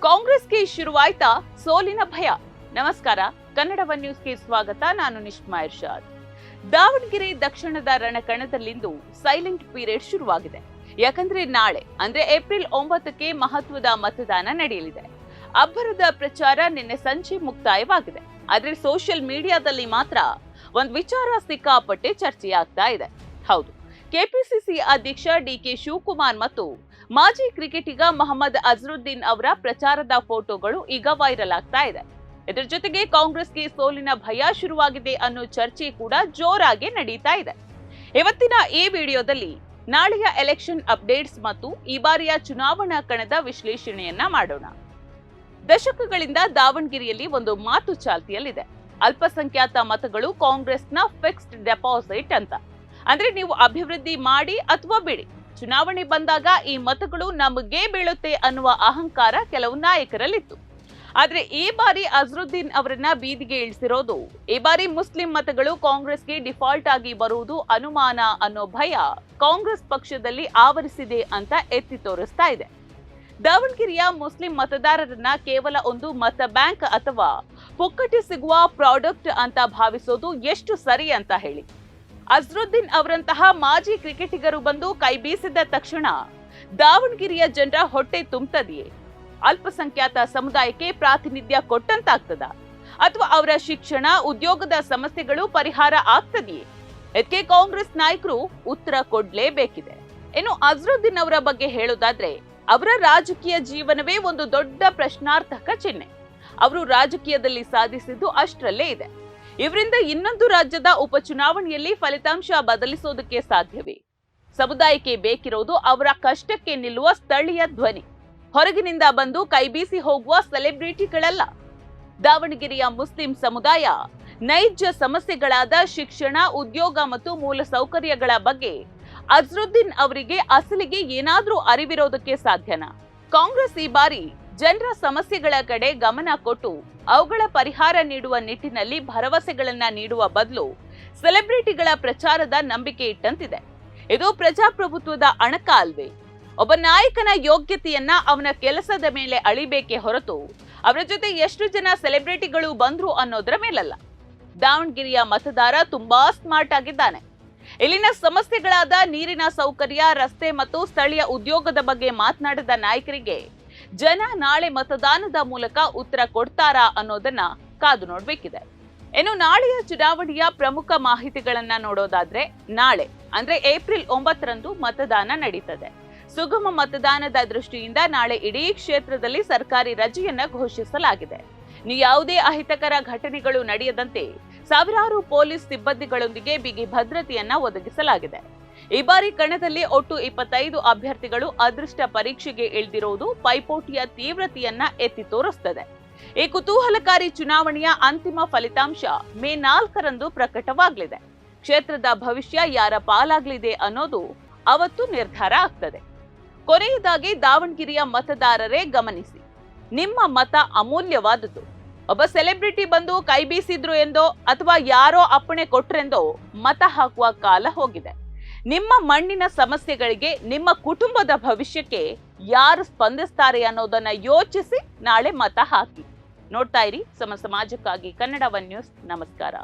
ಕಾಂಗ್ರೆಸ್ಗೆ ಶುರುವಾಯ್ತಾ ಸೋಲಿನ ಭಯ. ನಮಸ್ಕಾರ, ಕನ್ನಡ ಒನ್ ನ್ಯೂಸ್ಗೆ ಸ್ವಾಗತ. ನಾನು ನಿಶ್ಮಾ ಇರ್ಷಾದ್. ದಾವಣಗೆರೆ ದಕ್ಷಿಣದ ರಣಕಣದಲ್ಲಿಂದು ಸೈಲೆಂಟ್ ಪೀರಿಯಡ್ ಶುರುವಾಗಿದೆ. ಯಾಕಂದ್ರೆ ನಾಳೆ ಅಂದ್ರೆ ಏಪ್ರಿಲ್ 9ಕ್ಕೆ ಮಹತ್ವದ ಮತದಾನ ನಡೆಯಲಿದೆ. ಅಬ್ಬರದ ಪ್ರಚಾರ ನಿನ್ನೆ ಸಂಜೆ ಮುಕ್ತಾಯವಾಗಿದೆ. ಆದ್ರೆ ಸೋಷಿಯಲ್ ಮೀಡಿಯಾದಲ್ಲಿ ಮಾತ್ರ ಒಂದು ವಿಚಾರ ಸಿಕ್ಕಾಪಟ್ಟೆ ಚರ್ಚೆಯಾಗ್ತಾ ಇದೆ. ಹೌದು, ಕೆಪಿಸಿಸಿ ಅಧ್ಯಕ್ಷ ಡಿಕೆ ಶಿವಕುಮಾರ್ ಮತ್ತು ಮಾಜಿ ಕ್ರಿಕೆಟಿಗ ಮೊಹಮ್ಮದ್ ಅಜರುದ್ದೀನ್ ಅವರ ಪ್ರಚಾರದ ಫೋಟೋಗಳು ಈಗ ವೈರಲ್ ಆಗ್ತಾ ಇದೆ. ಇದರ ಜೊತೆಗೆ ಕಾಂಗ್ರೆಸ್ಗೆ ಸೋಲಿನ ಭಯ ಶುರುವಾಗಿದೆ ಅನ್ನೋ ಚರ್ಚೆ ಕೂಡ ಜೋರಾಗಿ ನಡೀತಾ ಇದೆ. ಇವತ್ತಿನ ಈ ವಿಡಿಯೋದಲ್ಲಿ ನಾಳೆಯ ಎಲೆಕ್ಷನ್ ಅಪ್ಡೇಟ್ಸ್ ಮತ್ತು ಈ ಬಾರಿಯ ಚುನಾವಣಾ ಕಣದ ವಿಶ್ಲೇಷಣೆಯನ್ನ ಮಾಡೋಣ. ದಶಕಗಳಿಂದ ದಾವಣಗೆರೆಯಲ್ಲಿ ಒಂದು ಮಾತು ಚಾಲ್ತಿಯಲ್ಲಿದೆ. ಅಲ್ಪಸಂಖ್ಯಾತ ಮತಗಳು ಕಾಂಗ್ರೆಸ್ನ ಫಿಕ್ಸ್ಡ್ ಡೆಪಾಸಿಟ್ ಅಂತ. ಅಂದ್ರೆ ನೀವು ಅಭಿವೃದ್ಧಿ ಮಾಡಿ ಅಥವಾ ಬಿಡಿ, ಚುನಾವಣೆ ಬಂದಾಗ ಈ ಮತಗಳು ನಮಗೆ ಬೀಳುತ್ತೆ ಅನ್ನುವ ಅಹಂಕಾರ ಕೆಲವು ನಾಯಕರಲ್ಲಿತ್ತು. ಆದ್ರೆ ಈ ಬಾರಿ ಅಜರುದ್ದೀನ್ ಅವರನ್ನ ಬೀದಿಗೆ ಇಳಿಸಿರೋದು, ಈ ಬಾರಿ ಮುಸ್ಲಿಂ ಮತಗಳು ಕಾಂಗ್ರೆಸ್ಗೆ ಡಿಫಾಲ್ಟ್ ಆಗಿ ಬರುವುದು ಅನುಮಾನ ಅನ್ನೋ ಭಯ ಕಾಂಗ್ರೆಸ್ ಪಕ್ಷದಲ್ಲಿ ಆವರಿಸಿದೆ ಅಂತ ಎತ್ತಿ ತೋರಿಸ್ತಾ ಇದೆ. ದಾವಣಗೆರೆಯ ಮುಸ್ಲಿಂ ಮತದಾರರನ್ನ ಕೇವಲ ಒಂದು ಮತ ಬ್ಯಾಂಕ್ ಅಥವಾ ಪುಕ್ಕಟೆ ಸಿಗುವ ಪ್ರಾಡಕ್ಟ್ ಅಂತ ಭಾವಿಸೋದು ಎಷ್ಟು ಸರಿ ಅಂತ ಹೇಳಿ. ಅಜರುದ್ದೀನ್ ಅವರಂತಹ ಮಾಜಿ ಕ್ರಿಕೆಟಿಗರು ಬಂದು ಕೈ ಬೀಸಿದ ತಕ್ಷಣ ದಾವಣಗೆರೆಯ ಜನರ ಹೊಟ್ಟೆ ತುಂಬುತ್ತದೆಯೇ? ಅಲ್ಪಸಂಖ್ಯಾತ ಸಮುದಾಯಕ್ಕೆ ಪ್ರಾತಿನಿಧ್ಯ ಕೊಟ್ಟಂತಾಗ್ತದ? ಅಥವಾ ಅವರ ಶಿಕ್ಷಣ, ಉದ್ಯೋಗದ ಸಮಸ್ಯೆಗಳು ಪರಿಹಾರ ಆಗ್ತದೆಯೇ? ಇದಕ್ಕೆ ಕಾಂಗ್ರೆಸ್ ನಾಯಕರು ಉತ್ತರ ಕೊಡ್ಲೇಬೇಕಿದೆ. ಇನ್ನು ಅಜರುದ್ದೀನ್ ಅವರ ಬಗ್ಗೆ ಹೇಳೋದಾದ್ರೆ, ಅವರ ರಾಜಕೀಯ ಜೀವನವೇ ಒಂದು ದೊಡ್ಡ ಪ್ರಶ್ನಾರ್ಥಕ ಚಿಹ್ನೆ. ಅವರು ರಾಜಕೀಯದಲ್ಲಿ ಸಾಧಿಸಿದ್ದು ಅಷ್ಟರಲ್ಲೇ ಇದೆ. ಇವರಿಂದ ಇನ್ನೊಂದು ರಾಜ್ಯದ ಉಪಚುನಾವಣೆಯಲ್ಲಿ ಫಲಿತಾಂಶ ಬದಲಿಸೋದಕ್ಕೆ ಸಾಧ್ಯವೇ? ಸಮುದಾಯಕ್ಕೆ ಬೇಕಿರೋದು ಅವರ ಕಷ್ಟಕ್ಕೆ ನಿಲ್ಲುವ ಸ್ಥಳೀಯ ಧ್ವನಿ, ಹೊರಗಿನಿಂದ ಬಂದು ಕೈಬೀಸಿ ಹೋಗುವ ಸೆಲೆಬ್ರಿಟಿಗಳಲ್ಲ. ದಾವಣಗೆರೆಯ ಮುಸ್ಲಿಂ ಸಮುದಾಯ ನೈಜ ಸಮಸ್ಯೆಗಳಾದ ಶಿಕ್ಷಣ, ಉದ್ಯೋಗ ಮತ್ತು ಮೂಲ ಸೌಕರ್ಯಗಳ ಬಗ್ಗೆ ಅಜರುದ್ದೀನ್ ಅವರಿಗೆ ಅಸಲಿಗೆ ಏನಾದ್ರೂ ಅರಿವಿರೋದಕ್ಕೆ ಸಾಧ್ಯನಾ? ಕಾಂಗ್ರೆಸ್ ಈ ಬಾರಿ ಜನರ ಸಮಸ್ಯೆಗಳ ಕಡೆ ಗಮನ ಕೊಟ್ಟು ಅವುಗಳ ಪರಿಹಾರ ನೀಡುವ ನಿಟ್ಟಿನಲ್ಲಿ ಭರವಸೆಗಳನ್ನ ನೀಡುವ ಬದಲು ಸೆಲೆಬ್ರಿಟಿಗಳ ಪ್ರಚಾರದ ನಂಬಿಕೆ ಇಟ್ಟಂತಿದೆ. ಇದು ಪ್ರಜಾಪ್ರಭುತ್ವದ ಅಣಕ ಅಲ್ವೇ? ಒಬ್ಬ ನಾಯಕನ ಯೋಗ್ಯತೆಯನ್ನ ಅವನ ಕೆಲಸದ ಮೇಲೆ ಅಳಿಬೇಕೆ ಹೊರತು ಅವರ ಜೊತೆ ಎಷ್ಟು ಜನ ಸೆಲೆಬ್ರಿಟಿಗಳು ಬಂದ್ರು ಅನ್ನೋದರ ಮೇಲಲ್ಲ. ದಾವಣಗೆರೆಯ ಮತದಾರ ತುಂಬಾ ಸ್ಮಾರ್ಟ್ ಆಗಿದ್ದಾನೆ. ಇಲ್ಲಿನ ಸಮಸ್ಯೆಗಳಾದ ನೀರಿನ ಸೌಕರ್ಯ, ರಸ್ತೆ ಮತ್ತು ಸ್ಥಳೀಯ ಉದ್ಯೋಗದ ಬಗ್ಗೆ ಮಾತನಾಡಿದ ನಾಯಕರಿಗೆ ಜನ ನಾಳೆ ಮತದಾನದ ಮೂಲಕ ಉತ್ತರ ಕೊಡ್ತಾರಾ ಅನ್ನೋದನ್ನ ಕಾದು ನೋಡ್ಬೇಕಿದೆ. ಇನ್ನು ನಾಳೆಯ ಚುನಾವಣೆಯ ಪ್ರಮುಖ ಮಾಹಿತಿಗಳನ್ನ ನೋಡೋದಾದ್ರೆ, ನಾಳೆ ಅಂದ್ರೆ ಏಪ್ರಿಲ್ 9ರಂದು ಮತದಾನ ನಡೀತದೆ. ಸುಗಮ ಮತದಾನದ ದೃಷ್ಟಿಯಿಂದ ನಾಳೆ ಇಡೀ ಕ್ಷೇತ್ರದಲ್ಲಿ ಸರ್ಕಾರಿ ರಜೆಯನ್ನ ಘೋಷಿಸಲಾಗಿದೆ. ಯಾವುದೇ ಅಹಿತಕರ ಘಟನೆಗಳು ನಡೆಯದಂತೆ ಸಾವಿರಾರು ಪೊಲೀಸ್ ಸಿಬ್ಬಂದಿಗಳೊಂದಿಗೆ ಬಿಗಿ ಭದ್ರತೆಯನ್ನ ಒದಗಿಸಲಾಗಿದೆ. ಈ ಬಾರಿ ಕಣದಲ್ಲಿ ಒಟ್ಟು 25 ಅಭ್ಯರ್ಥಿಗಳು ಅದೃಷ್ಟ ಪರೀಕ್ಷೆಗೆ ಇಳಿದಿರುವುದು ಪೈಪೋಟಿಯ ತೀವ್ರತೆಯನ್ನ ಎತ್ತಿ ತೋರಿಸುತ್ತದೆ. ಈ ಕುತೂಹಲಕಾರಿ ಚುನಾವಣೆಯ ಅಂತಿಮ ಫಲಿತಾಂಶ ಮೇ 4ರಂದು ಪ್ರಕಟವಾಗಲಿದೆ. ಕ್ಷೇತ್ರದ ಭವಿಷ್ಯ ಯಾರ ಪಾಲಾಗಲಿದೆ ಅನ್ನೋದು ಅವತ್ತು ನಿರ್ಧಾರ ಆಗ್ತದೆ. ಕೊನೆಯದಾಗಿ ದಾವಣಗೆರೆಯ ಮತದಾರರೇ ಗಮನಿಸಿ, ನಿಮ್ಮ ಮತ ಅಮೂಲ್ಯವಾದದ್ದು. ಒಬ್ಬ ಸೆಲೆಬ್ರಿಟಿ ಬಂದು ಕೈ ಬೀಸಿದ್ರು ಎಂದೋ ಅಥವಾ ಯಾರೋ ಅಪ್ಪಣೆ ಕೊಟ್ರೆಂದೋ ಮತ ಹಾಕುವ ಕಾಲ ಹೋಗಿದೆ. ನಿಮ್ಮ ಮಣ್ಣಿನ ಸಮಸ್ಯೆಗಳಿಗೆ, ನಿಮ್ಮ ಕುಟುಂಬದ ಭವಿಷ್ಯಕ್ಕೆ ಯಾರು ಸ್ಪಂದಿಸ್ತಾರೆ ಅನ್ನೋದನ್ನ ಯೋಚಿಸಿ ನಾಳೆ ಮತ ಹಾಕಿ. ನೋಡ್ತಾ ಇರಿ ಸಮಾಜಕ್ಕಾಗಿ ಕನ್ನಡ ಒನ್ ನ್ಯೂಸ್. ನಮಸ್ಕಾರ.